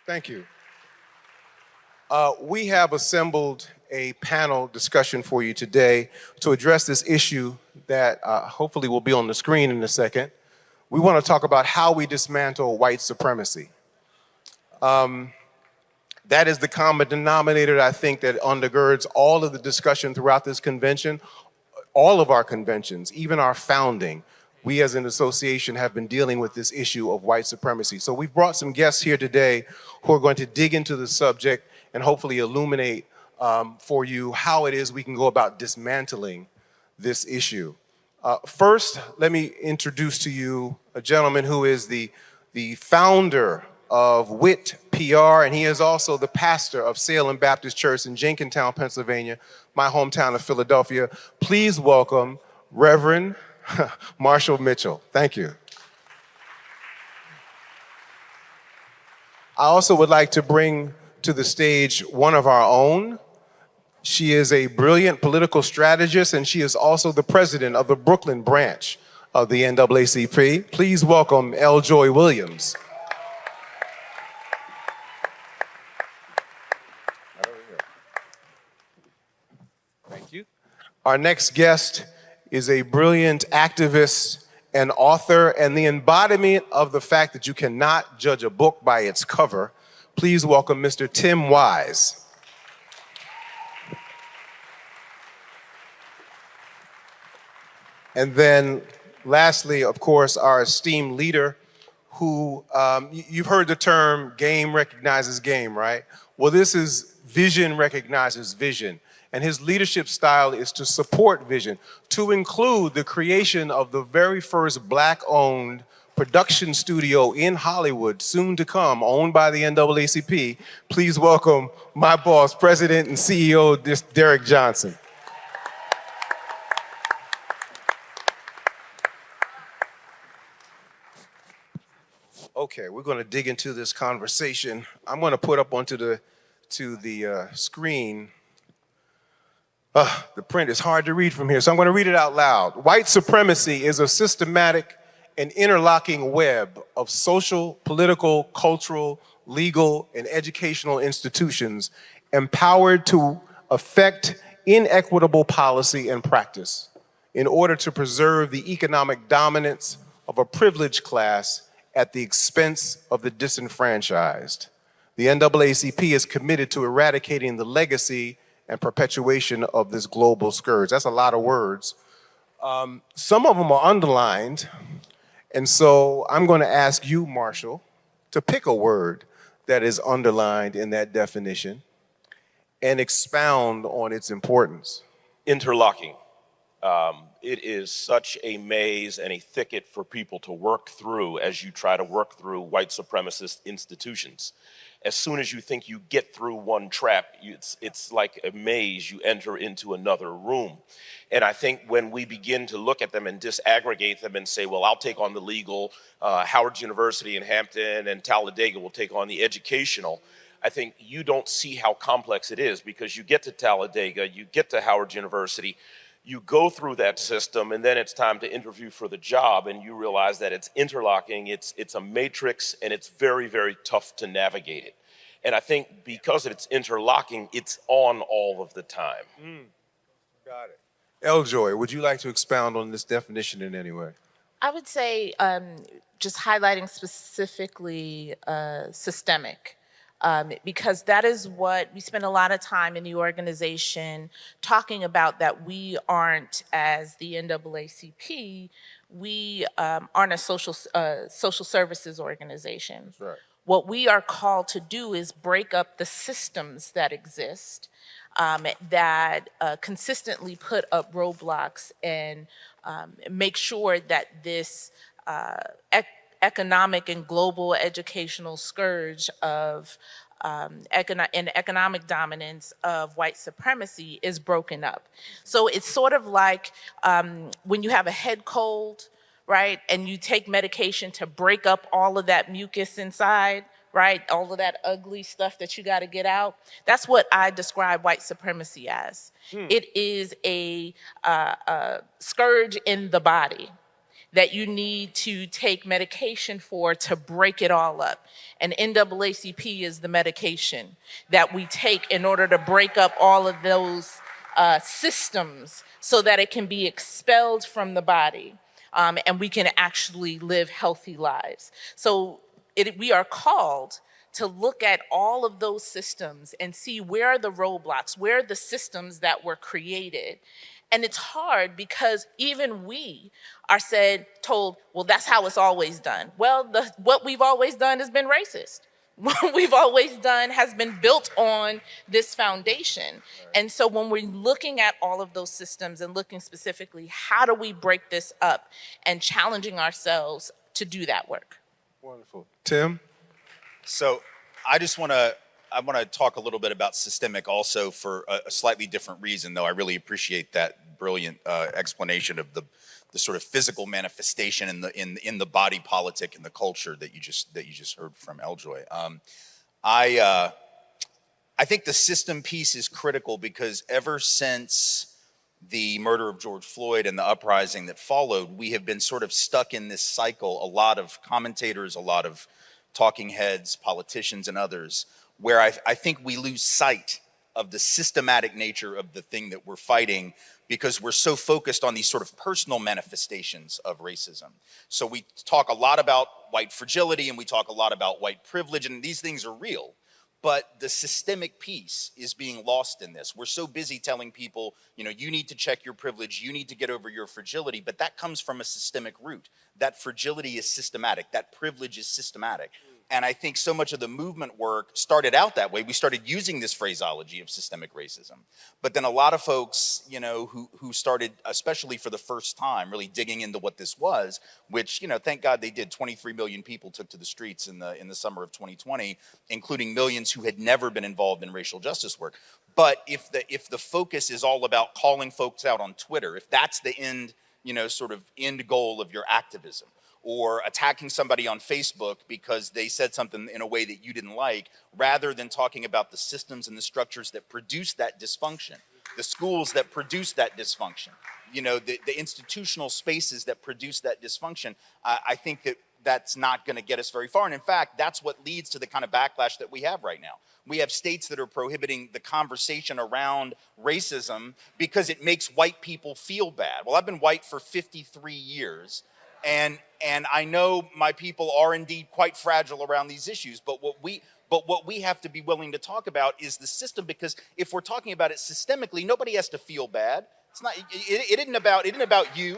Thank you. We have assembled a panel discussion for you today to address this issue that hopefully will be on the screen in a second. We want to talk about how we dismantle white supremacy. That is the common denominator, I think, that undergirds all of the discussion throughout this convention, all of our conventions, even our founding. We as an association have been dealing with this issue of white supremacy. So we've brought some guests here today who are going to dig into the subject and hopefully illuminate for you how it is we can go about dismantling this issue. First, let me introduce to you a gentleman who is the founder of WIT PR, and he is also the pastor of Salem Baptist Church in Jenkintown, Pennsylvania, my hometown of Philadelphia. Please welcome Reverend Marshall Mitchell. Thank you. I also would like to bring to the stage one of our own. She is a brilliant political strategist, and she is also the president of the Brooklyn branch of the NAACP. Please welcome L. Joy Williams. Thank you. Our next guest is a brilliant activist and author and the embodiment of the fact that you cannot judge a book by its cover. Please welcome Mr. Tim Wise. And then lastly, of course, our esteemed leader who, you've heard the term game recognizes game, right? Well, this is vision recognizes vision. And his leadership style is to support vision, to include the creation of the very first Black-owned production studio in Hollywood, soon to come, owned by the NAACP. Please welcome my boss, President and CEO, Derek Johnson. Okay, we're going to dig into this conversation. I'm going to put up onto the screen. The print is hard to read from here, so I'm going to read it out loud. White supremacy is a systematic and interlocking web of social, political, cultural, legal, and educational institutions empowered to affect inequitable policy and practice in order to preserve the economic dominance of a privileged class at the expense of the disenfranchised. The NAACP is committed to eradicating the legacy and perpetuation of this global scourge. That's a lot of words. Some of them are underlined, and so I'm going to ask you, Marshall, to pick a word that is underlined in that definition and expound on its importance. Interlocking. It is such a maze and a thicket for people to work through as you try to work through white supremacist institutions. As soon as you think you get through one trap, it's like a maze, you enter into another room. And I think when we begin to look at them and disaggregate them and say, well, I'll take on the legal, Howard University in Hampton and Talladega will take on the educational, I think you don't see how complex it is, because you get to Talladega, you get to Howard University, you go through that system, and then it's time to interview for the job, and you realize that it's interlocking, it's a matrix, and it's very, very tough to navigate it. And I think because it's interlocking, it's on all of the time. Got it. Eljoy, would you like to expound on this definition in any way? I would say just highlighting specifically systemic. Because that is what we spend a lot of time in the organization talking about, that we aren't, as the NAACP, we aren't a social services organization. That's right. What we are called to do is break up the systems that exist that consistently put up roadblocks and make sure that this economic and global educational scourge of economic dominance of white supremacy is broken up. So it's sort of like when you have a head cold, right, and you take medication to break up all of that mucus inside, right, all of that ugly stuff that you got to get out. That's what I describe white supremacy as. It is a scourge in the body that you need to take medication for to break it all up. And NAACP is the medication that we take in order to break up all of those systems so that it can be expelled from the body, and we can actually live healthy lives. So we are called to look at all of those systems and see where are the roadblocks, where are the systems that were created. And it's hard because even we are told, well, that's how it's always done. Well, what we've always done has been racist. What we've always done has been built on this foundation. And so when we're looking at all of those systems and looking specifically, how do we break this up, and challenging ourselves to do that work? Wonderful. Tim? So I want to talk a little bit about systemic also for a slightly different reason, though I really appreciate that brilliant explanation of the sort of physical manifestation in the body politic and the culture that you just heard from Eljoy. I think the system piece is critical because ever since the murder of George Floyd and the uprising that followed, we have been sort of stuck in this cycle. A lot of commentators, a lot of talking heads, politicians, and others, where I think we lose sight of the systematic nature of the thing that we're fighting because we're so focused on these sort of personal manifestations of racism. So we talk a lot about white fragility and we talk a lot about white privilege, and these things are real. But the systemic piece is being lost in this. We're so busy telling people, you need to check your privilege, you need to get over your fragility, but that comes from a systemic root. That fragility is systematic, that privilege is systematic. And I think so much of the movement work started out that way. We started using this phraseology of systemic racism. But then a lot of folks, who started, especially for the first time, really digging into what this was, which, thank God they did. 23 million people took to the streets in the summer of 2020, including millions who had never been involved in racial justice work. But if the focus is all about calling folks out on Twitter, if that's the end, sort of end goal of your activism, or attacking somebody on Facebook because they said something in a way that you didn't like, rather than talking about the systems and the structures that produce that dysfunction, the schools that produce that dysfunction, the institutional spaces that produce that dysfunction, I think that's not going to get us very far. And in fact, that's what leads to the kind of backlash that we have right now. We have states that are prohibiting the conversation around racism because it makes white people feel bad. Well, I've been white for 53 years. And I know my people are indeed quite fragile around these issues, but what we have to be willing to talk about is the system, because if we're talking about it systemically, nobody has to feel bad. It isn't about you.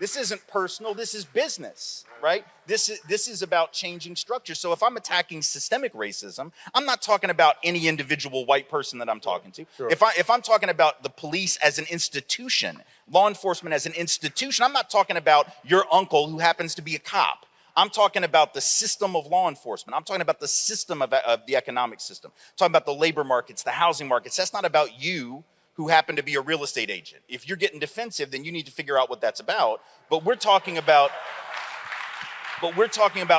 This isn't personal. This is business, right? This is about changing structure. So if I'm attacking systemic racism, I'm not talking about any individual white person that I'm talking to. Sure. If I'm talking about the police as an institution, law enforcement as an institution, I'm not talking about your uncle who happens to be a cop. I'm talking about the system of law enforcement. I'm talking about the system of the economic system. I'm talking about the labor markets, the housing markets. That's not about you who happen to be a real estate agent. If you're getting defensive, then you need to figure out what that's about. But we're talking about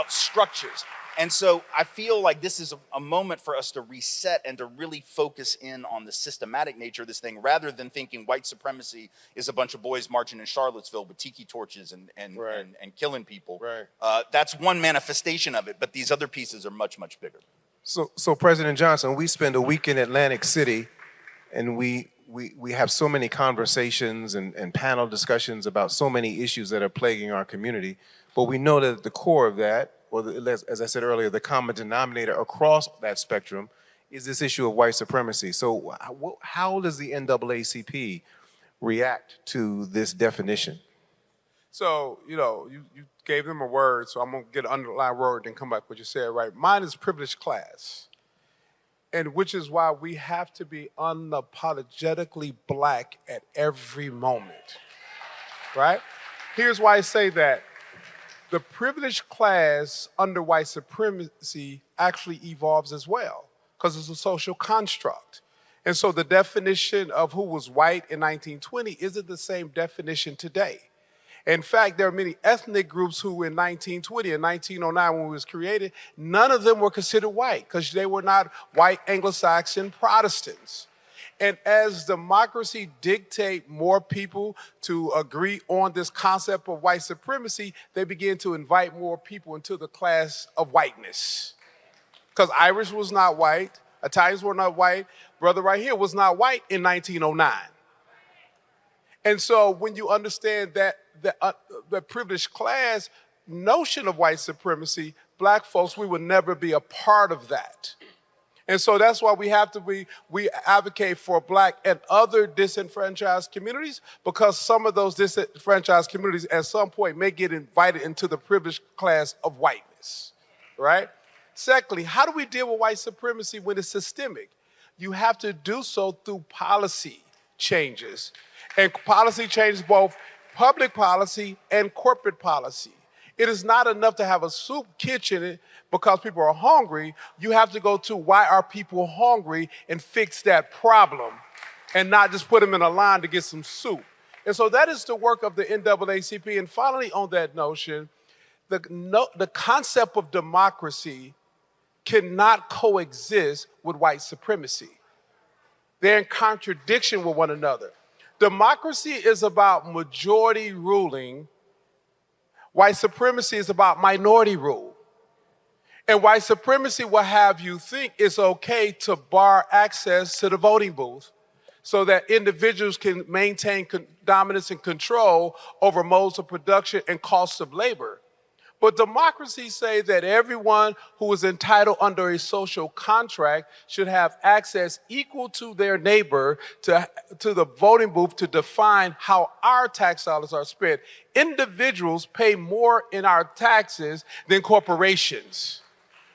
structures. And so I feel like this is a moment for us to reset and to really focus in on the systematic nature of this thing, rather than thinking white supremacy is a bunch of boys marching in Charlottesville with tiki torches and killing people. Right. That's one manifestation of it, but these other pieces are much, much bigger. So President Johnson, we spend a week in Atlantic City, and we have so many conversations and panel discussions about so many issues that are plaguing our community. But we know that at the core of that, as I said earlier, the common denominator across that spectrum is this issue of white supremacy. So how does the NAACP react to this definition? So, you gave them a word, so I'm going to get an underlying word and come back to what you said, right? Mine is privileged class. And which is why we have to be unapologetically black at every moment, right? Here's why I say that. The privileged class under white supremacy actually evolves as well, because it's a social construct. And so the definition of who was white in 1920 isn't the same definition today. In fact, there are many ethnic groups who in 1920 and 1909, when it was created, none of them were considered white because they were not white Anglo-Saxon Protestants. And as democracy dictate more people to agree on this concept of white supremacy, they begin to invite more people into the class of whiteness. Because Irish was not white, Italians were not white, brother right here was not white in 1909. And so when you understand that the privileged class notion of white supremacy, black folks, we would never be a part of that. And so that's why we advocate for black and other disenfranchised communities, because some of those disenfranchised communities at some point may get invited into the privileged class of whiteness, right? Secondly, how do we deal with white supremacy when it's systemic? You have to do so through policy changes. And policy changes both public policy and corporate policy. It is not enough to have a soup kitchen because people are hungry. You have to go to why are people hungry and fix that problem and not just put them in a line to get some soup. And so that is the work of the NAACP. And finally, on that notion, the concept of democracy cannot coexist with white supremacy. They're in contradiction with one another. Democracy is about majority ruling. White supremacy is about minority rule. And white supremacy will have you think it's okay to bar access to the voting booth so that individuals can maintain dominance and control over modes of production and costs of labor. But democracies say that everyone who is entitled under a social contract should have access equal to their neighbor to the voting booth to define how our tax dollars are spent. Individuals pay more in our taxes than corporations.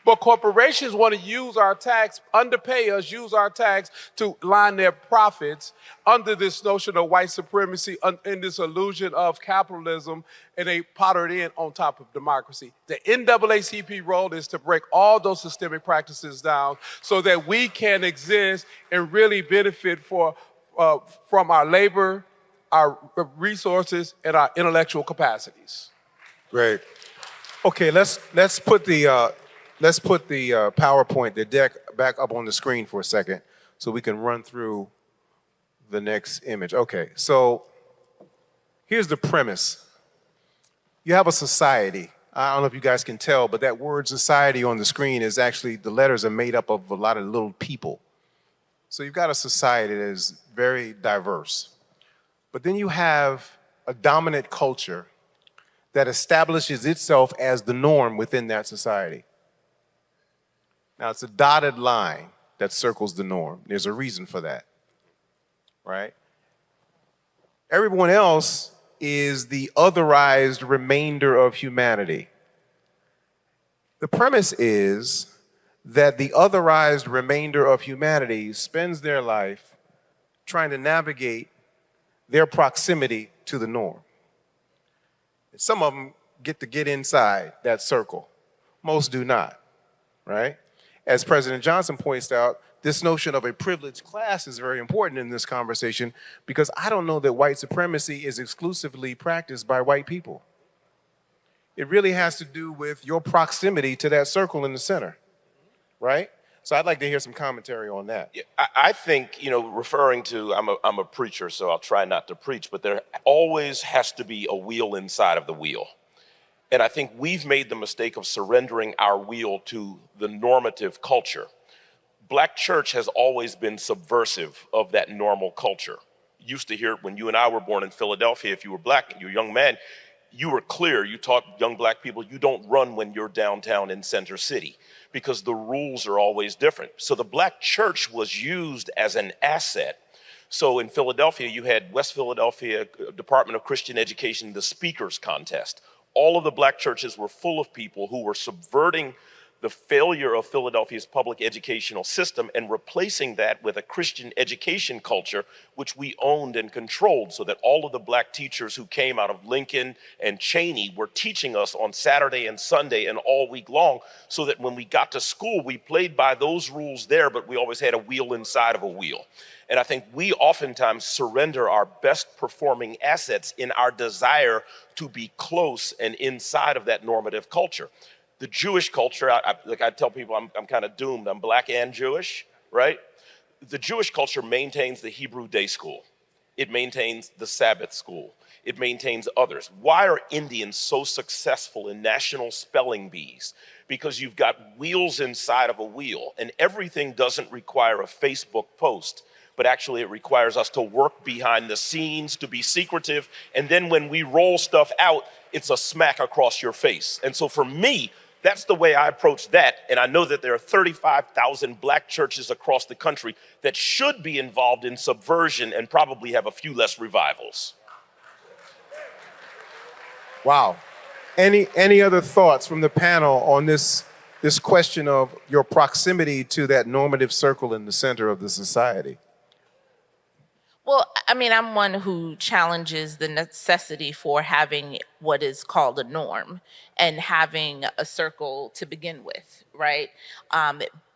But corporations want to use our tax, underpay us, use our tax to line their profits under this notion of white supremacy, in this illusion of capitalism, and they powder it in on top of democracy. The NAACP role is to break all those systemic practices down so that we can exist and really benefit from our labor, our resources, and our intellectual capacities. Great. Okay, let's put the PowerPoint, the deck, back up on the screen for a second so we can run through the next image. Okay, so here's the premise. You have a society. I don't know if you guys can tell, but that word society on the screen is actually, the letters are made up of a lot of little people. So you've got a society that is very diverse. But then you have a dominant culture that establishes itself as the norm within that society. Now, it's a dotted line that circles the norm. There's a reason for that, right? Everyone else is the otherized remainder of humanity. The premise is that the otherized remainder of humanity spends their life trying to navigate their proximity to the norm. Some of them get inside that circle. Most do not, right? As President Johnson points out, this notion of a privileged class is very important in this conversation because I don't know that white supremacy is exclusively practiced by white people. It really has to do with your proximity to that circle in the center, right? So I'd like to hear some commentary on that. Yeah, I think, referring to, I'm a preacher, so I'll try not to preach, but there always has to be a wheel inside of the wheel. And I think we've made the mistake of surrendering our wheel to the normative culture. Black church has always been subversive of that normal culture. You used to hear it when you and I were born in Philadelphia. If you were black and you're a young man, you were clear. You taught young black people, you don't run when you're downtown in Center City because the rules are always different. So the black church was used as an asset. So in Philadelphia, you had West Philadelphia Department of Christian Education, the speakers contest. All of the black churches were full of people who were subverting the failure of Philadelphia's public educational system and replacing that with a Christian education culture, which we owned and controlled, so that all of the black teachers who came out of Lincoln and Cheney were teaching us on Saturday and Sunday and all week long, so that when we got to school, we played by those rules there, but we always had a wheel inside of a wheel. And I think we oftentimes surrender our best performing assets in our desire to be close and inside of that normative culture. The Jewish culture, I tell people I'm kind of doomed. I'm black and Jewish, right? the Jewish culture maintains the Hebrew day school. It maintains the Sabbath school. It maintains others. Why are Indians so successful in national spelling bees? Because you've got wheels inside of a wheel, and everything doesn't require a Facebook post, but actually it requires us to work behind the scenes, to be secretive, and then when we roll stuff out, it's a smack across your face. And so for me, that's the way I approach that, and I know that there are 35,000 black churches across the country that should be involved in subversion and probably have a few less revivals. Wow. Any other thoughts from the panel on this question of your proximity to that normative circle in the center of the society? Well, I mean, I'm one who challenges the necessity for having what is called a norm and having a circle to begin with, right?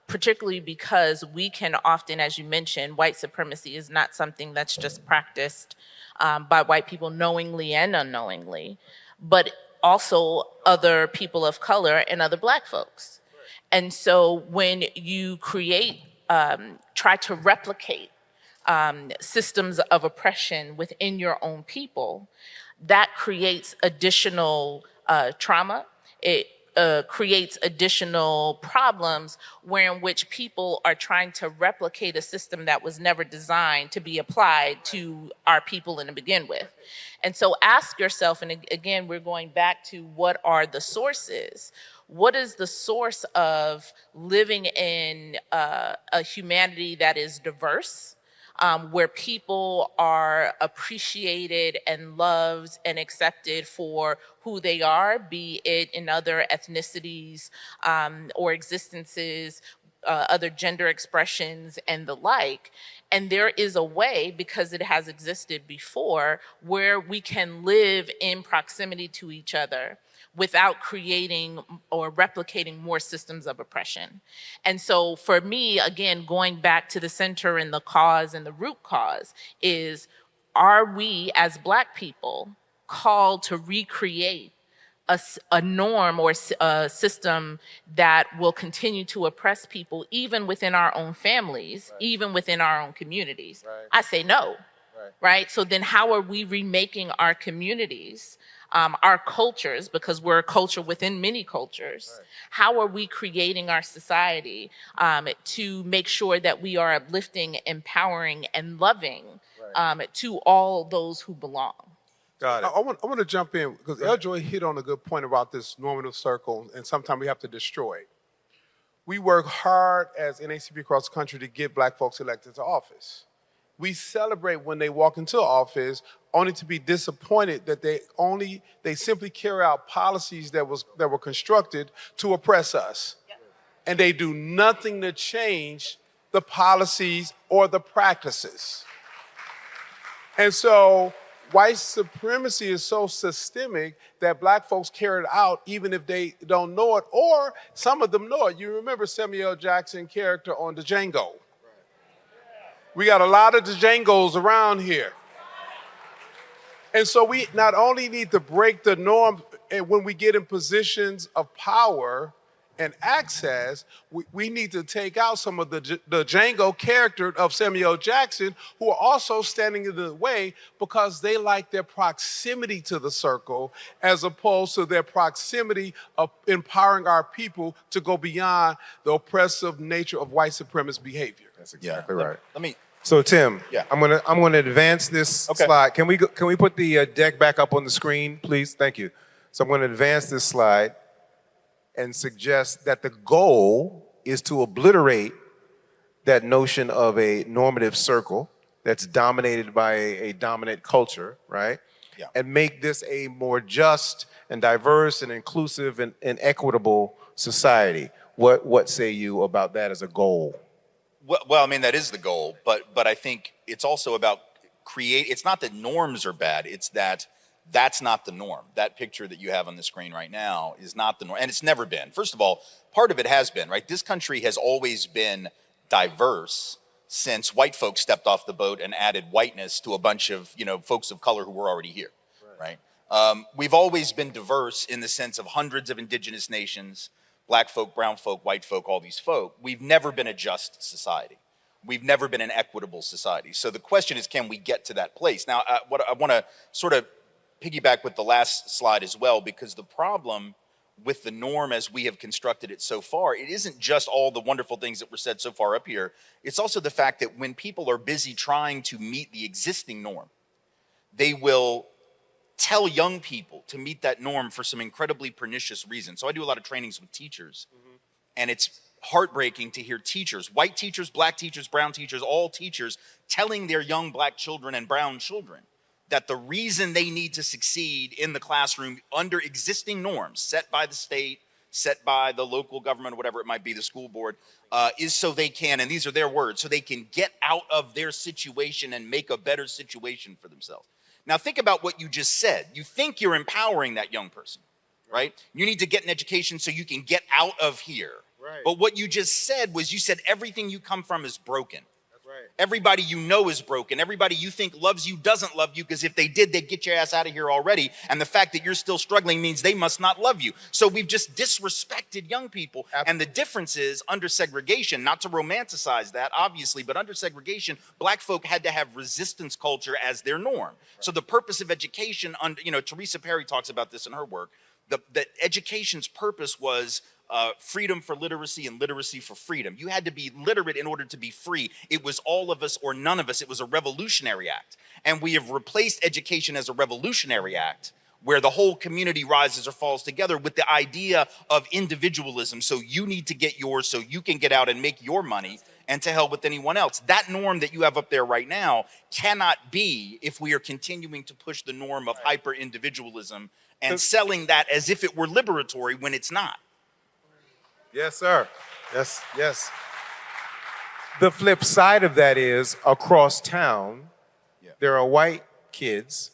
Particularly because we can often, as you mentioned, white supremacy is not something that's just practiced by white people knowingly and unknowingly, but also other people of color and other black folks. And so when you create, try to replicate systems of oppression within your own people, that creates additional trauma. It creates additional problems in which people are trying to replicate a system that was never designed to be applied to our people to begin with. And so ask yourself, and again, we're going back to what are the sources? What is the source of living in a humanity that is diverse? Where people are appreciated and loved and accepted for who they are, be it in other ethnicities or existences, other gender expressions and the like. And there is a way, because it has existed before, where we can live in proximity to each other without creating or replicating more systems of oppression. And so for me, again, going back to the center and the cause and the root cause is, are we as Black people called to recreate a norm or a system that will continue to oppress people even within our own families, even within our own communities? I say no, right? So then how are we remaking our communities, our cultures, because we're a culture within many cultures? How are we creating our society to make sure that we are uplifting, empowering, and loving to all those who belong? Got it. I want to jump in because Eljoy hit on a good point about this normative circle, and sometimes we have to destroy it. We work hard as NAACP across the country to get Black folks elected to office. We celebrate when they walk into office, only to be disappointed that they simply carry out policies that were constructed to oppress us. And they do nothing to change the policies or the practices. And so white supremacy is so systemic that Black folks carry it out even if they don't know it, or some of them know it. You remember Samuel Jackson character on the Django. We got a lot of Django's around here. And so we not only need to break the norm when we get in positions of power and access, we need to take out some of the Django character of Samuel Jackson, who are also standing in the way because they like their proximity to the circle as opposed to their proximity of empowering our people to go beyond the oppressive nature of white supremacist behavior. That's exactly right. Let me. So Tim, Yeah. I'm gonna advance this slide. Can we put the deck back up on the screen, please? Thank you. So I'm gonna advance this slide and suggest that the goal is to obliterate that notion of a normative circle that's dominated by a dominant culture, right? Yeah. And make this a more just and diverse and inclusive and equitable society. What say you about that as a goal? Well, I mean, that is the goal, but I think it's also about it's not that norms are bad, it's that that's not the norm. That picture that you have on the screen right now is not the norm, and it's never been. First of all, part of it has been, right? This country has always been diverse since white folks stepped off the boat and added whiteness to a bunch of, folks of color who were already here, right? We've always been diverse in the sense of hundreds of indigenous nations, Black folk, brown folk, white folk, all these folk. We've never been a just society. We've never been an equitable society. So the question is, can we get to that place? Now, what I want to sort of piggyback with the last slide as well, because the problem with the norm as we have constructed it so far, it isn't just all the wonderful things that were said so far up here. It's also the fact that when people are busy trying to meet the existing norm, they will tell young people to meet that norm for some incredibly pernicious reasons. So I do a lot of trainings with teachers, and it's heartbreaking to hear teachers, white teachers, black teachers, brown teachers, all teachers, telling their young black children and brown children that the reason they need to succeed in the classroom under existing norms set by the state, set by the local government, whatever it might be, the school board, is so they can, and these are their words, so they can get out of their situation and make a better situation for themselves. Now think about what you just said. You think you're empowering that young person, right? You need to get an education so you can get out of here. Right. But what you just said was, you said everything you come from is broken. That's right. Everybody you know is broken. Everybody you think loves you doesn't love you, because if they did, they'd get your ass out of here already. And the fact that you're still struggling means they must not love you. So we've just disrespected young people. Absolutely. And the difference is, under segregation, not to romanticize that, obviously, but under segregation, black folk had to have resistance culture as their norm. Right. So the purpose of education, Teresa Perry talks about this in her work, the education's purpose was freedom for literacy and literacy for freedom. You had to be literate in order to be free. It was all of us or none of us. It was a revolutionary act. And we have replaced education as a revolutionary act, where the whole community rises or falls together, with the idea of individualism. So you need to get yours so you can get out and make your money, and to hell with anyone else. That norm that you have up there right now cannot be, if we are continuing to push the norm of hyper-individualism and selling that as if it were liberatory when it's not. Yes, sir. Yes, yes. The flip side of that is, across town, there are white kids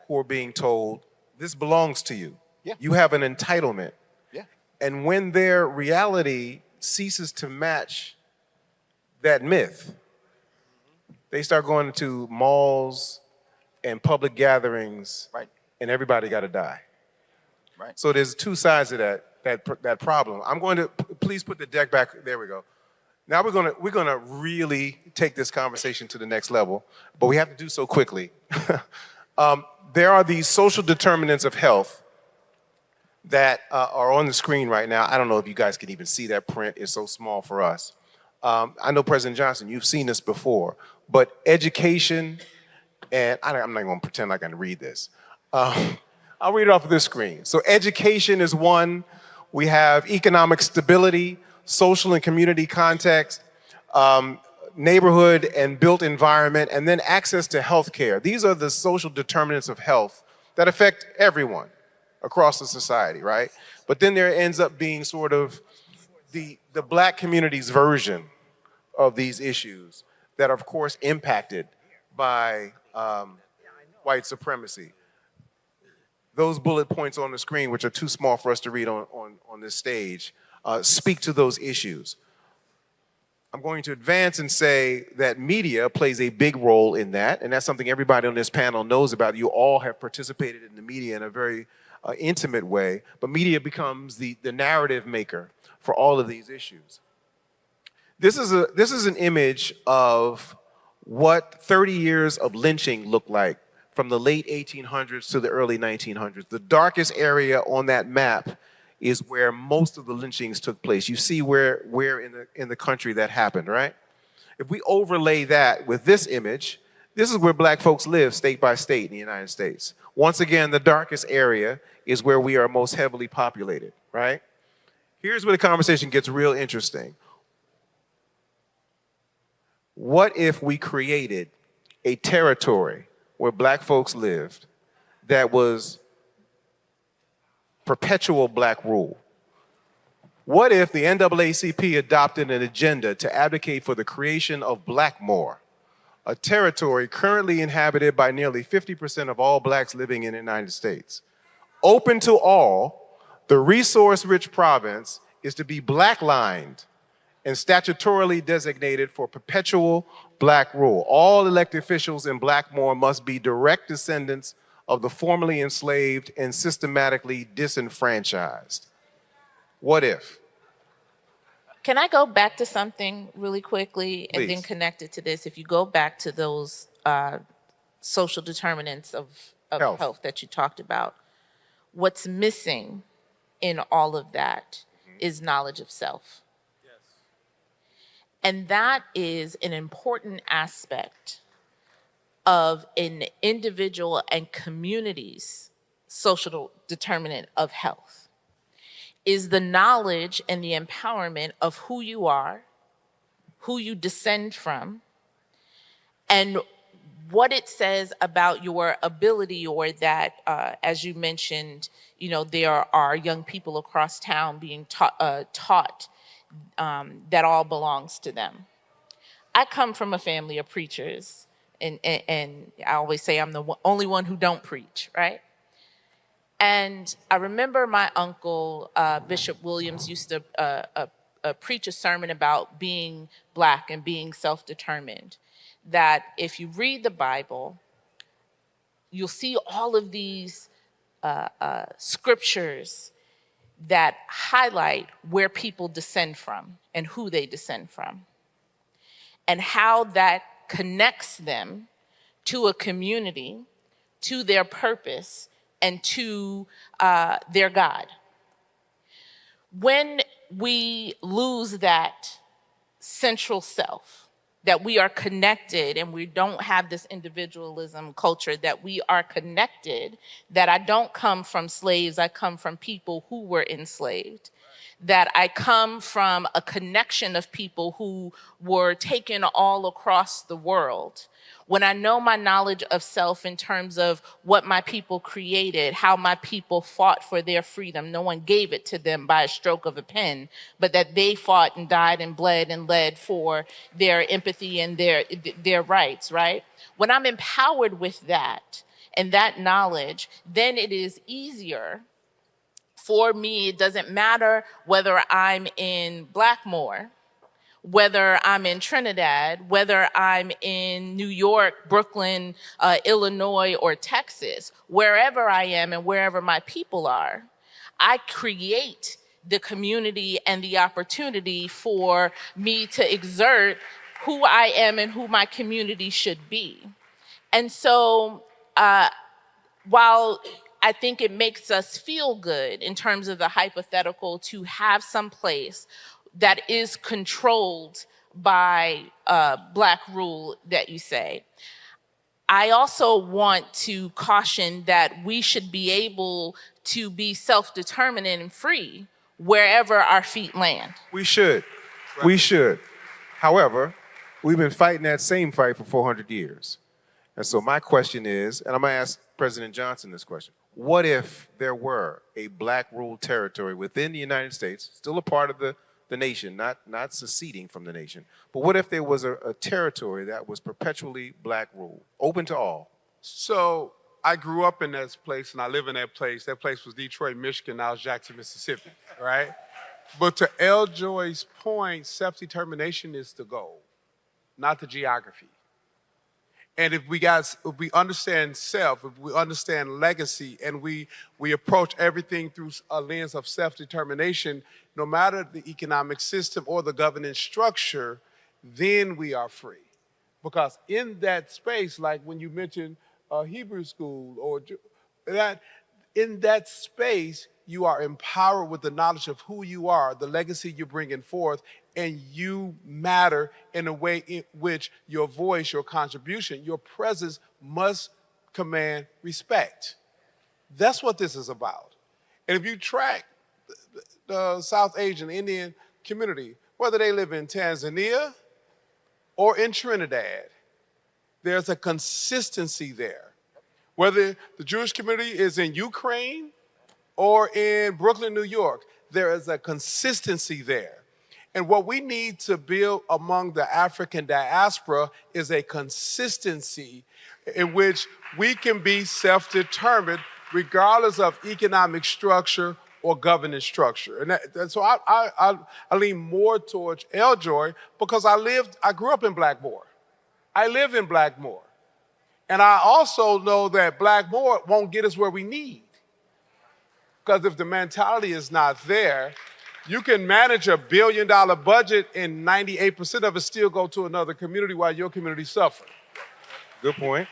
who are being told, this belongs to you. Yeah. You have an entitlement. Yeah. And when their reality ceases to match that myth, they start going to malls and public gatherings, Right. and everybody got to die. Right. So there's two sides of that problem. I'm going to please put the deck back. There we go. Now we're going to really take this conversation to the next level, but we have to do so quickly. There are these social determinants of health that are on the screen right now. I don't know if you guys can even see that print. It's so small for us. I know, President Johnson, you've seen this before, but education, and I'm not going to pretend like I can read this. I'll read it off of this screen. So education is one. We have economic stability, social and community context, neighborhood and built environment, and then access to health care. These are the social determinants of health that affect everyone across the society, right? But then there ends up being sort of the black community's version of these issues that are, of course, impacted by white supremacy. Those bullet points on the screen, which are too small for us to read on this stage, speak to those issues. I'm going to advance and say that media plays a big role in that, and that's something everybody on this panel knows about. You all have participated in the media in a very intimate way, but media becomes the narrative maker for all of these issues. This is an image of what 30 years of lynching looked like from the late 1800s to the early 1900s. The darkest area on that map is where most of the lynchings took place. You see where in the country that happened, right? If we overlay that with this image, this is where black folks live state by state in the United States. Once again, the darkest area is where we are most heavily populated, right? Here's where the conversation gets real interesting. What if we created a territory where black folks lived that was perpetual black rule? What if the NAACP adopted an agenda to advocate for the creation of Blackmore, a territory currently inhabited by nearly 50% of all blacks living in the United States? Open to all, the resource-rich province is to be black-lined and statutorily designated for perpetual black rule. All elected officials in Blackmore must be direct descendants of the formerly enslaved and systematically disenfranchised. What if? Can I go back to something really quickly and then Please. connect it to this? If you go back to those social determinants of Health. health that you talked about, what's missing in all of that is knowledge of self. And that is an important aspect of an individual and community's social determinant of health, is the knowledge and the empowerment of who you are, who you descend from, and what it says about your ability, or that, as you mentioned, there are young people across town being taught that all belongs to them. I come from a family of preachers, and I always say I'm the only one who don't preach, right? And I remember my uncle, Bishop Williams, used to preach a sermon about being Black and being self-determined, that if you read the Bible, you'll see all of these scriptures that highlight where people descend from and who they descend from, and how that connects them to a community, to their purpose, and to their God. When we lose that central self, that we are connected and we don't have this individualism culture, that we are connected, that I don't come from slaves, I come from people who were enslaved, that I come from a connection of people who were taken all across the world. When I know my knowledge of self in terms of what my people created, how my people fought for their freedom, no one gave it to them by a stroke of a pen, but that they fought and died and bled and led for their empathy and their rights, right? When I'm empowered with that and that knowledge, then it is easier for me. It doesn't matter whether I'm in Blackmore, whether I'm in Trinidad, whether I'm in New York, Brooklyn, Illinois, or Texas, wherever I am and wherever my people are, I create the community and the opportunity for me to exert who I am and who my community should be. And so, while I think it makes us feel good in terms of the hypothetical to have some place that is controlled by Black rule, that you say, I also want to caution that we should be able to be self-determinant and free wherever our feet land. We should. Right. We should. However, we've been fighting that same fight for 400 years. And so my question is, and I'm going to ask President Johnson this question, what if there were a Black rule territory within the United States, still a part of the nation, not seceding from the nation, but what if there was a territory that was perpetually Black rule, open to all? So I grew up in that place and I live in that place. That place was Detroit, Michigan, now it's Jackson, Mississippi, right? But to L. Joy's point, self-determination is the goal, not the geography. And if we understand self, if we understand legacy, and we approach everything through a lens of self-determination, no matter the economic system or the governance structure, then we are free. Because in that space, like when you mentioned Hebrew school, or that, in that space, you are empowered with the knowledge of who you are, the legacy you're bringing forth, and you matter in a way in which your voice, your contribution, your presence must command respect. That's what this is about. And if you track the South Asian Indian community, whether they live in Tanzania or in Trinidad, there's a consistency there. Whether the Jewish community is in Ukraine or in Brooklyn, New York, there is a consistency there. And what we need to build among the African diaspora is a consistency in which we can be self-determined regardless of economic structure or governance structure. And so I lean more towards L-Joy because I grew up in Blackmore. I live in Blackmore. And I also know that Blackmore won't get us where we need. Because if the mentality is not there, You can manage a $1 billion budget and 98% of it still go to another community while your community suffers. Good point.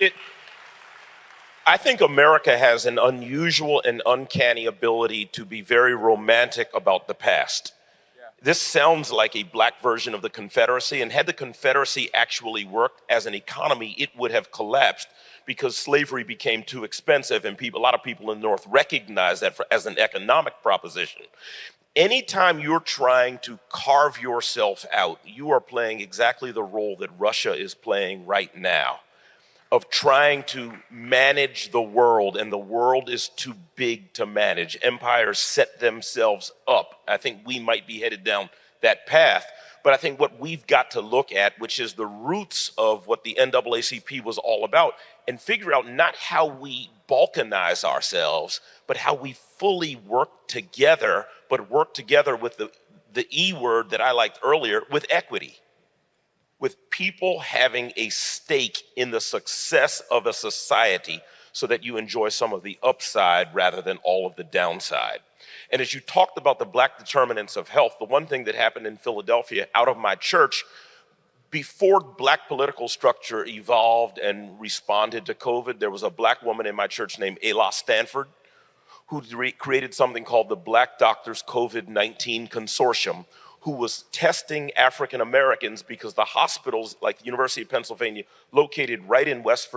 I think America has an unusual and uncanny ability to be very romantic about the past. This sounds like a black version of the Confederacy, and had the Confederacy actually worked as an economy, it would have collapsed because slavery became too expensive, and a lot of people in the North recognize that as an economic proposition. Anytime you're trying to carve yourself out, you are playing exactly the role that Russia is playing right now, of trying to manage the world, and the world is too big to manage. Empires set themselves up. I think we might be headed down that path, but I think what we've got to look at, which is the roots of what the NAACP was all about, and figure out not how we balkanize ourselves, but how we fully work together, but work together with the E word that I liked earlier, with equity. With people having a stake in the success of a society so that you enjoy some of the upside rather than all of the downside. And as you talked about the black determinants of health, the one thing that happened in Philadelphia out of my church, before black political structure evolved and responded to COVID, there was a black woman in my church named Ayla Stanford who created something called the Black Doctors COVID-19 Consortium, who was testing African Americans because the hospitals, like the University of Pennsylvania, located right in West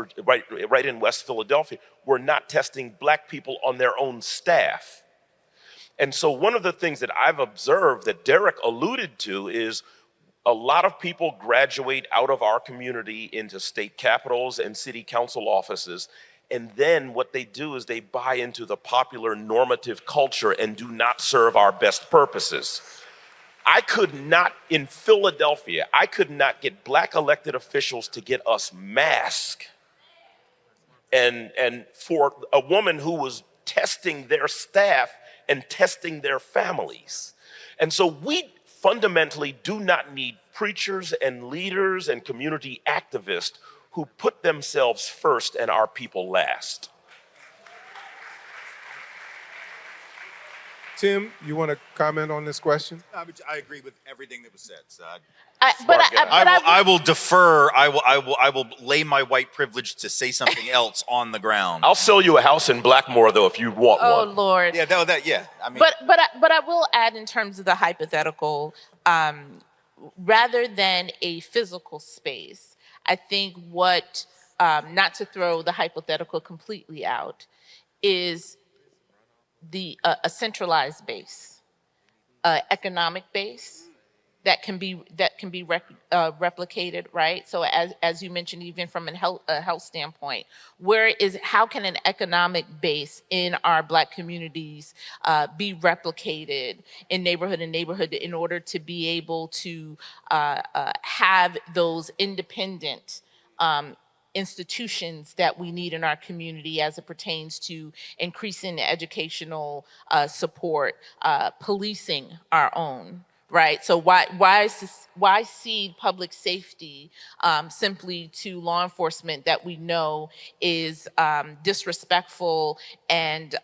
Philadelphia, were not testing black people on their own staff. And so one of the things that I've observed that Derek alluded to is a lot of people graduate out of our community into state capitals and city council offices. And then what they do is they buy into the popular normative culture and do not serve our best purposes. I could not, in Philadelphia, I could not get black elected officials to get us masks. And for a woman who was testing their staff and testing their families. And so we fundamentally do not need preachers and leaders and community activists who put themselves first and our people last. Tim, you want to comment on this question? I agree with everything that was said. So I will defer. I will lay my white privilege to say something else on the ground. I'll sell you a house in Blackmore, though, if you want one. Oh, Lord. Yeah, yeah. I mean, But I will add, in terms of the hypothetical, rather than a physical space, I think what, not to throw the hypothetical completely out, is a centralized base, economic base that can be replicated, right? So as you mentioned, even from a health standpoint, how can an economic base in our black communities be replicated in neighborhood in order to be able to have those independent institutions that we need in our community as it pertains to increasing educational support, policing our own, right? So why cede public safety simply to law enforcement that we know is disrespectful and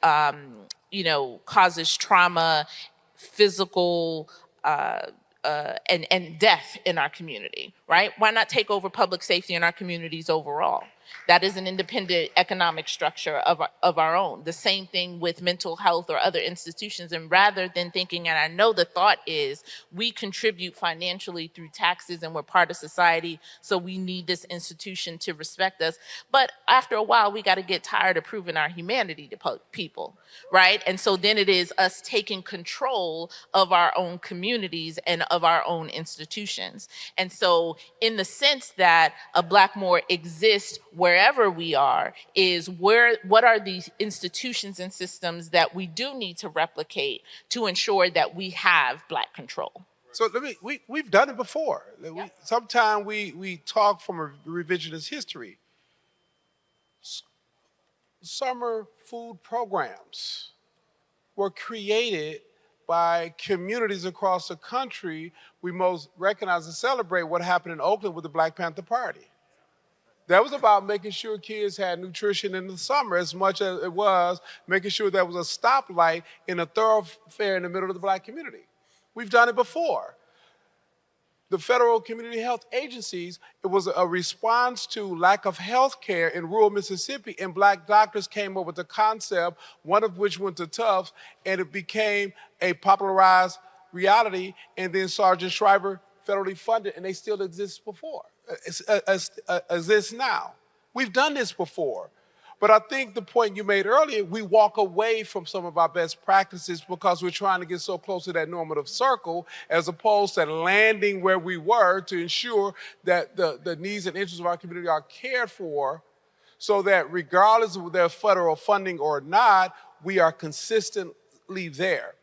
causes trauma, physical and death in our community, right? Why not take over public safety in our communities overall? That is an independent economic structure of our own. The same thing with mental health or other institutions. And rather than thinking, and I know the thought is, we contribute financially through taxes and we're part of society, so we need this institution to respect us. But after a while, we got to get tired of proving our humanity to people, right? And so then it is us taking control of our own communities and of our own institutions. And so in the sense that a Blackmore exists wherever we are, is what are these institutions and systems that we do need to replicate to ensure that we have black control? So we've done it before. Sometimes we talk from a revisionist history. Summer food programs were created by communities across the country. We most recognize and celebrate what happened in Oakland with the Black Panther Party. That was about making sure kids had nutrition in the summer as much as it was making sure there was a stoplight in a thoroughfare in the middle of the black community. We've done it before. The federal community health agencies, it was a response to lack of health care in rural Mississippi, and black doctors came up with the concept, one of which went to Tufts, and it became a popularized reality, and then Sergeant Shriver federally funded, and they still exist exist now. We've done this before. But I think the point you made earlier, we walk away from some of our best practices because we're trying to get so close to that normative circle as opposed to landing where we were to ensure that the needs and interests of our community are cared for so that regardless of their federal funding or not, we are consistently there.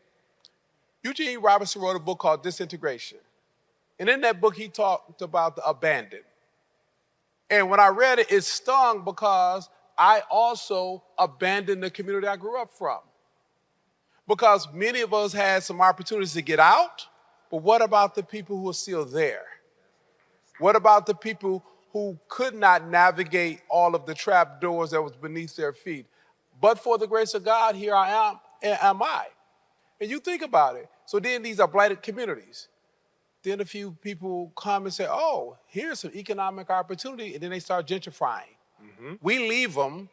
Eugene Robinson wrote a book called Disintegration. And in that book, he talked about the abandoned. And when I read it, it stung because I also abandoned the community I grew up from. Because many of us had some opportunities to get out, but what about the people who are still there? What about the people who could not navigate all of the trap doors that was beneath their feet? But for the grace of God, here I am I. And you think about it. So then these are blighted communities. Then a few people come and say, oh, here's some economic opportunity, and then they start gentrifying. We leave them,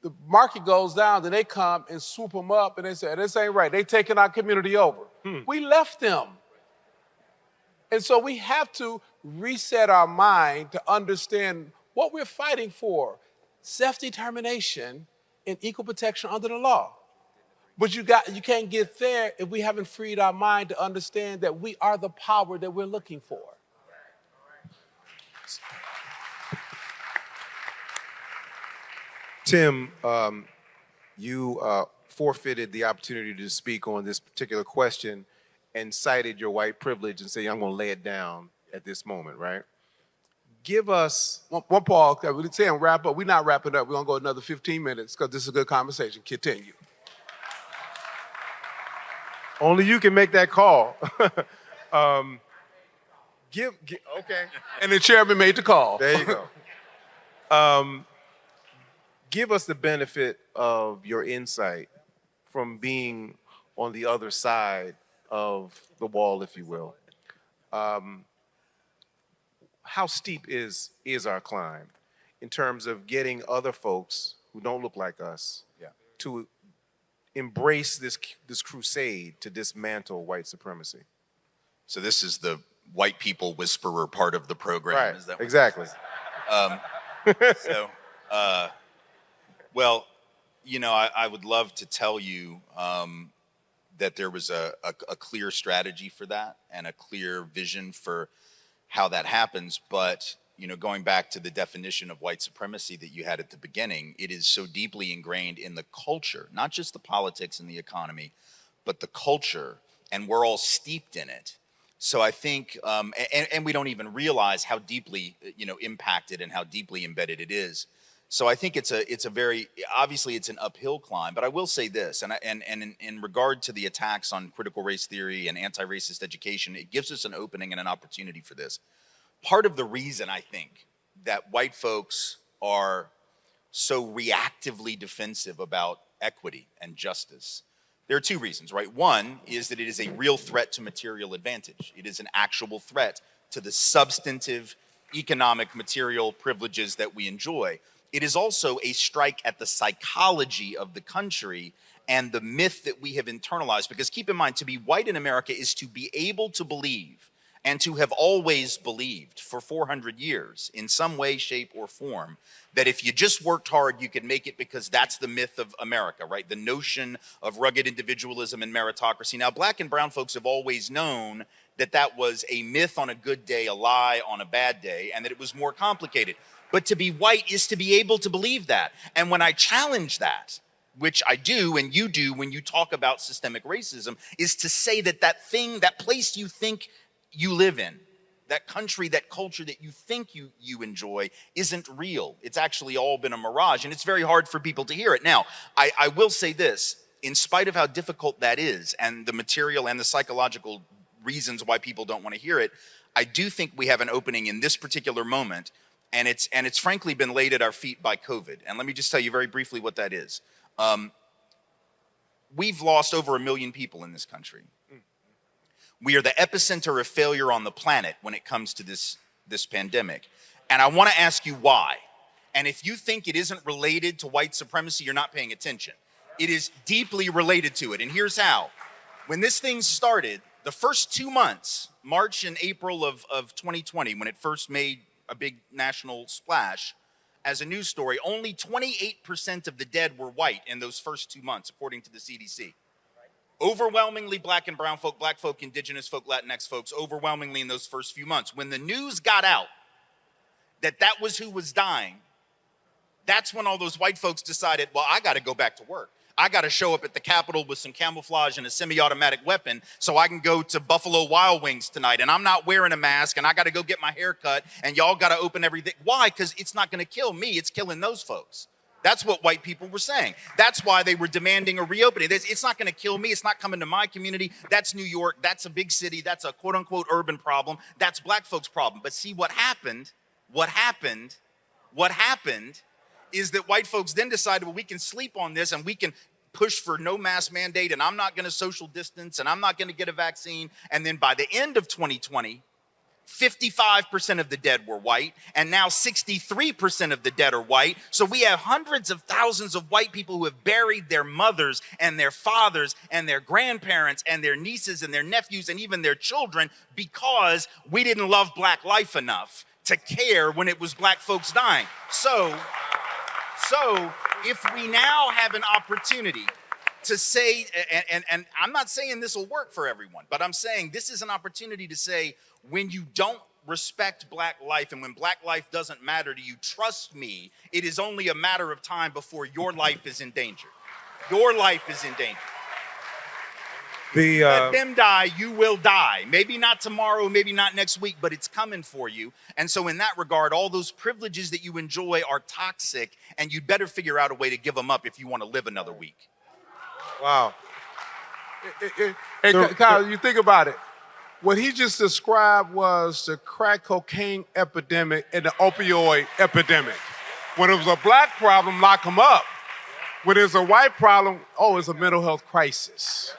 the market goes down, then they come and swoop them up, and they say, this ain't right. They taking our community over. We left them. And so we have to reset our mind to understand what we're fighting for, self-determination and equal protection under the law. But you can't get there if we haven't freed our mind to understand that we are the power that we're looking for. Tim, you forfeited the opportunity to speak on this particular question and cited your white privilege and say, I'm going to lay it down at this moment, right? Give us... One pause, we're saying wrap up. We're not wrapping up. We're going to go another 15 minutes because this is a good conversation. Continue. Only you can make that call. Okay. And the chairman made the call. There you go. Give us the benefit of your insight from being on the other side of the wall, if you will. How steep is our climb in terms of getting other folks who don't look like us to embrace this crusade to dismantle white supremacy? So this is the white people whisperer part of the program. Right, Is that exactly. Well, you know, I would love to tell you that there was a clear strategy for that and a clear vision for how that happens. But, you know, going back to the definition of white supremacy that you had at the beginning, it is so deeply ingrained in the culture, not just the politics and the economy, but the culture, and we're all steeped in it. So I think, and we don't even realize how deeply, you know, impacted and how deeply embedded it is. So I think it's a very, obviously it's an uphill climb, but I will say this, and in regard to the attacks on critical race theory and anti-racist education, it gives us an opening and an opportunity for this. Part of the reason I think that white folks are so reactively defensive about equity and justice, there are two reasons, right? One is that it is a real threat to material advantage. It is an actual threat to the substantive economic material privileges that we enjoy. It is also a strike at the psychology of the country and the myth that we have internalized. Because keep in mind, to be white in America is to be able to believe and to have always believed for 400 years in some way, shape, or form that if you just worked hard, you could make it, because that's the myth of America, right? The notion of rugged individualism and meritocracy. Now, black and brown folks have always known that that was a myth on a good day, a lie on a bad day, and that it was more complicated. But to be white is to be able to believe that. And when I challenge that, which I do and you do when you talk about systemic racism, is to say that that thing, that place you think you live in, that country, that culture that you think you enjoy isn't real. It's actually all been a mirage, and it's very hard for people to hear it. Now, I will say this, in spite of how difficult that is and the material and the psychological reasons why people don't want to hear it, I do think we have an opening in this particular moment, and it's frankly been laid at our feet by COVID. And let me just tell you very briefly what that is. We've lost over 1 million people in this country. We are the epicenter of failure on the planet when it comes to this pandemic. And I want to ask you why. And if you think it isn't related to white supremacy, you're not paying attention. It is deeply related to it. And here's how. When this thing started, the first 2 months, March and April of 2020, when it first made a big national splash, as a news story, only 28% of the dead were white in those first 2 months, according to the CDC. Overwhelmingly black and brown folk, black folk, indigenous folk, Latinx folks, overwhelmingly in those first few months. When the news got out that that was who was dying, that's when all those white folks decided, well, I got to go back to work. I got to show up at the Capitol with some camouflage and a semi-automatic weapon so I can go to Buffalo Wild Wings tonight. And I'm not wearing a mask and I got to go get my hair cut and y'all got to open everything. Why? Because it's not going to kill me. It's killing those folks. That's what white people were saying. That's why they were demanding a reopening. It's not going to kill me. It's not coming to my community. That's New York. That's a big city. That's a quote unquote urban problem. That's black folks' problem. But see what happened is that white folks then decided, well, we can sleep on this and we can push for no mask mandate and I'm not going to social distance and I'm not going to get a vaccine. And then by the end of 2020, 55% of the dead were white, and now 63% of the dead are white. So we have hundreds of thousands of white people who have buried their mothers and their fathers and their grandparents and their nieces and their nephews and even their children because we didn't love black life enough to care when it was black folks dying. So if we now have an opportunity to say, and I'm not saying this will work for everyone, but I'm saying this is an opportunity to say, when you don't respect black life and when black life doesn't matter to you, trust me, it is only a matter of time before your life is in danger. Your life is in danger. Let them die, you will die. Maybe not tomorrow, maybe not next week, but it's coming for you. And so in that regard, all those privileges that you enjoy are toxic, and you'd better figure out a way to give them up if you want to live another week. Wow. Hey, Kyle, you think about it. What he just described was the crack cocaine epidemic and the opioid epidemic. When it was a black problem, lock them up. When it's a white problem, it's a mental health crisis.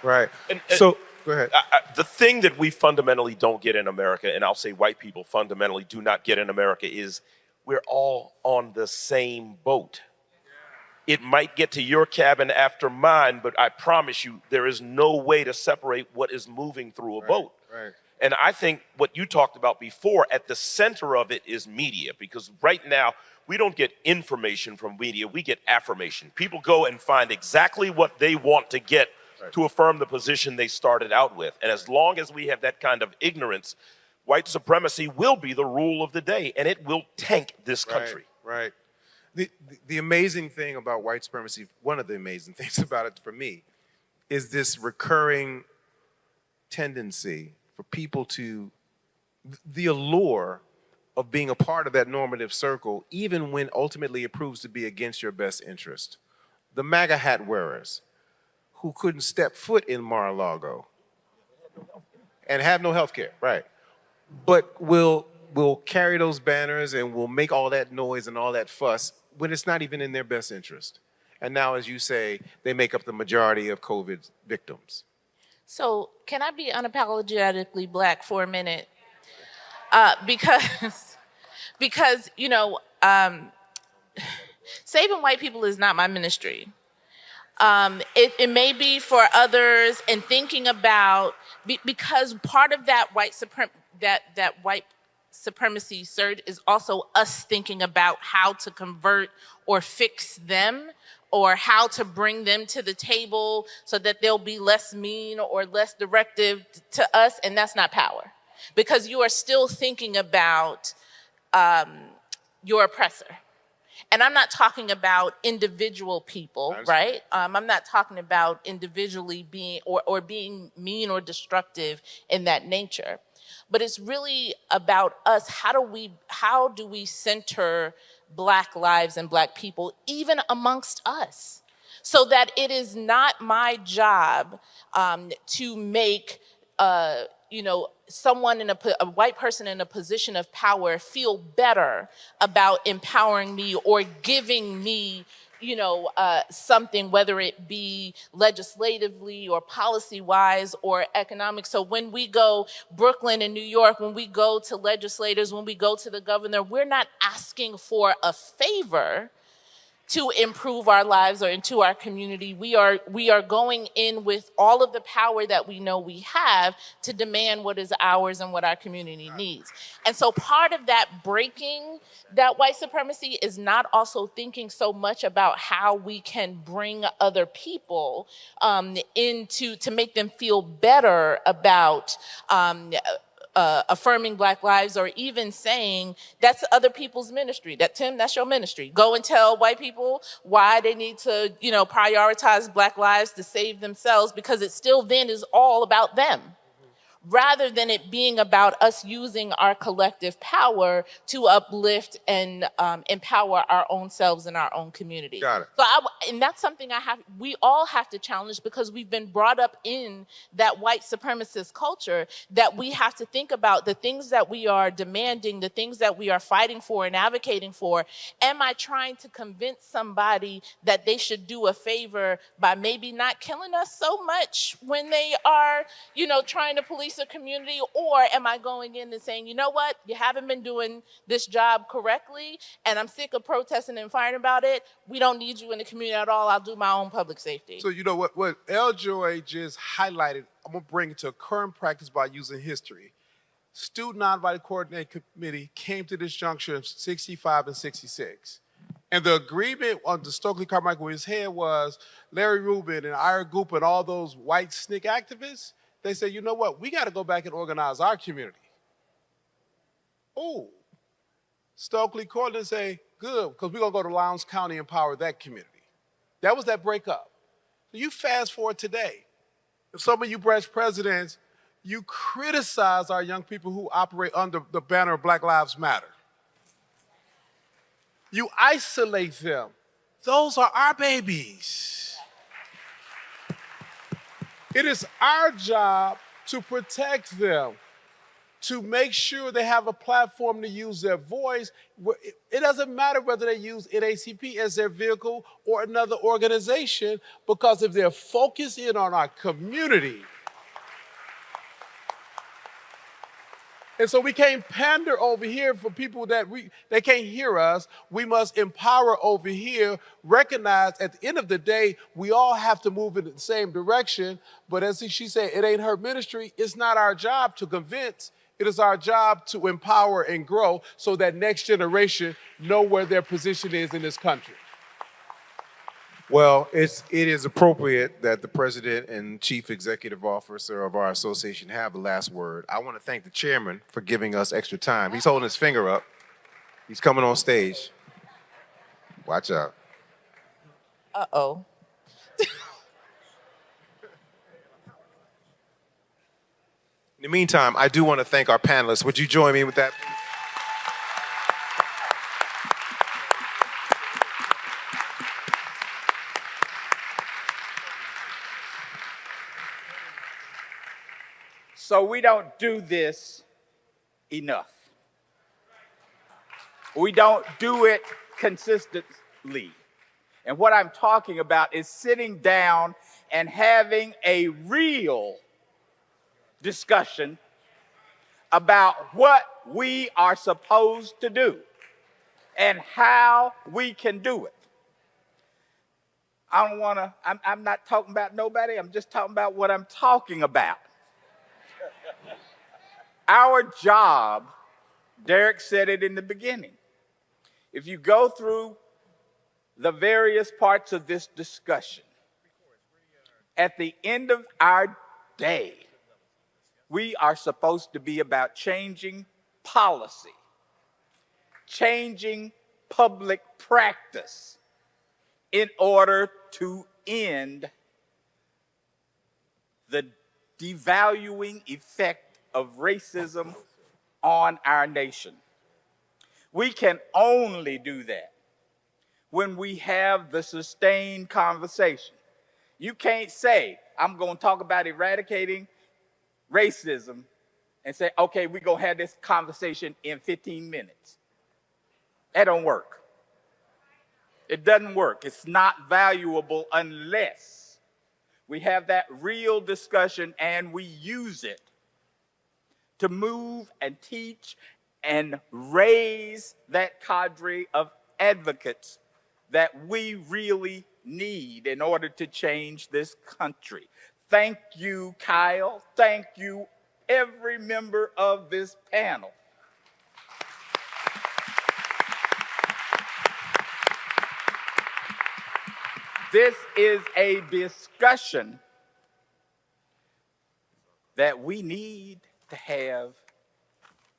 Right. So go ahead. The thing that we fundamentally don't get in America, and I'll say white people fundamentally do not get in America, is we're all on the same boat. It might get to your cabin after mine, but I promise you there is no way to separate what is moving through a boat. Right. And I think what you talked about before, at the center of it is media, because right now we don't get information from media, we get affirmation. People go and find exactly what they want to get to affirm the position they started out with. And as long as we have that kind of ignorance, white supremacy will be the rule of the day, and it will tank this country. Right. The amazing thing about white supremacy, one of the amazing things about it for me, is this recurring tendency for people to, the allure of being a part of that normative circle, even when ultimately it proves to be against your best interest. The MAGA hat wearers who couldn't step foot in Mar-a-Lago and have no health care, right? But will carry those banners and will make all that noise and all that fuss when it's not even in their best interest. And now, as you say, they make up the majority of COVID victims. So can I be unapologetically black for a minute? Because saving white people is not my ministry. It may be for others, and thinking about, because part of that white supremacy surge is also us thinking about how to convert or fix them, or how to bring them to the table so that they'll be less mean or less directive to us, and that's not power. Because you are still thinking about your oppressor. And I'm not talking about individual people, right? I'm not talking about individually being or being mean or destructive in that nature. But it's really about us. How do we center black lives and black people, even amongst us, so that it is not my job to make someone a white person in a position of power feel better about empowering me or giving me something, whether it be legislatively or policy-wise or economic. So when we go Brooklyn and New York, when we go to legislators, when we go to the governor, we're not asking for a favor to improve our lives or into our community. We are going in with all of the power that we know we have to demand what is ours and what our community needs. And so part of that breaking that white supremacy is not also thinking so much about how we can bring other people to make them feel better about affirming Black lives, or even saying that's other people's ministry. That's your ministry. Go and tell white people why they need to, prioritize Black lives to save themselves, because it still then is all about them, rather than it being about us using our collective power to uplift and empower our own selves and our own community. Got it. So and that's something we all have to challenge, because we've been brought up in that white supremacist culture, that we have to think about the things that we are demanding, the things that we are fighting for and advocating for. Am I trying to convince somebody that they should do a favor by maybe not killing us so much when they are, trying to police a community? Or am I going in and saying, you know what, you haven't been doing this job correctly, and I'm sick of protesting and fighting about it. We don't need you in the community at all. I'll do my own public safety. So what L. Joy just highlighted, I'm gonna bring it to a current practice by using history. Student Nonviolent Coordinating Committee came to this juncture in 65 and 66. And the agreement on the Stokely Carmichael with his head was Larry Rubin and Ira Goop and all those white SNCC activists. They said, you know what, we got to go back and organize our community. Oh, Stokely Cortland say, good, because we're going to go to Lowndes County and empower that community. That was that breakup. So you fast forward today. If some of you branch presidents, you criticize our young people who operate under the banner of Black Lives Matter. You isolate them. Those are our babies. It is our job to protect them, to make sure they have a platform to use their voice. It doesn't matter whether they use NAACP as their vehicle or another organization, because if they're focused in on our community. And so we can't pander over here for people that they can't hear us. We must empower over here, recognize at the end of the day, we all have to move in the same direction. But as she said, it ain't her ministry. It's not our job to convince. It is our job to empower and grow so that next generation know where their position is in this country. Well, it is appropriate that the president and chief executive officer of our association have the last word. I want to thank the chairman for giving us extra time. He's holding his finger up. He's coming on stage. Watch out. Uh-oh. In the meantime, I do want to thank our panelists. Would you join me with that? So we don't do this enough. We don't do it consistently. And what I'm talking about is sitting down and having a real discussion about what we are supposed to do and how we can do it. I'm not talking about nobody, I'm just talking about what I'm talking about. Our job, Derek said it in the beginning, if you go through the various parts of this discussion, at the end of our day, we are supposed to be about changing policy, changing public practice in order to end the devaluing effect of racism on our nation. We can only do that when we have the sustained conversation. You can't say, I'm going to talk about eradicating racism and say, okay, we're going to have this conversation in 15 minutes. That don't work. It doesn't work. It's not valuable unless we have that real discussion and we use it to move and teach and raise that cadre of advocates that we really need in order to change this country. Thank you, Kyle. Thank you, every member of this panel. This is a discussion that we need to have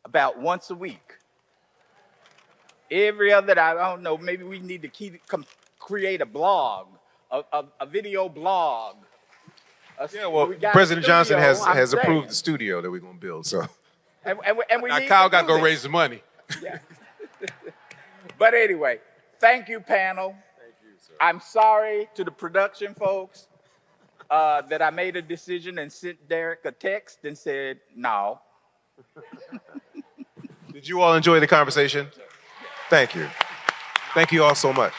about once a week. Every other, I don't know, maybe we need to create a blog, a video blog. Yeah, well, We got a President Johnson studio, I'm has saying. approved the studio that we're going to build, so. And we Now need Kyle to got to do go this. raise the money. Yeah. But anyway, thank you, panel. Thank you, sir. I'm sorry to the production folks that I made a decision and sent Derek a text and said, no. Did you all enjoy the conversation? Thank you. Thank you all so much.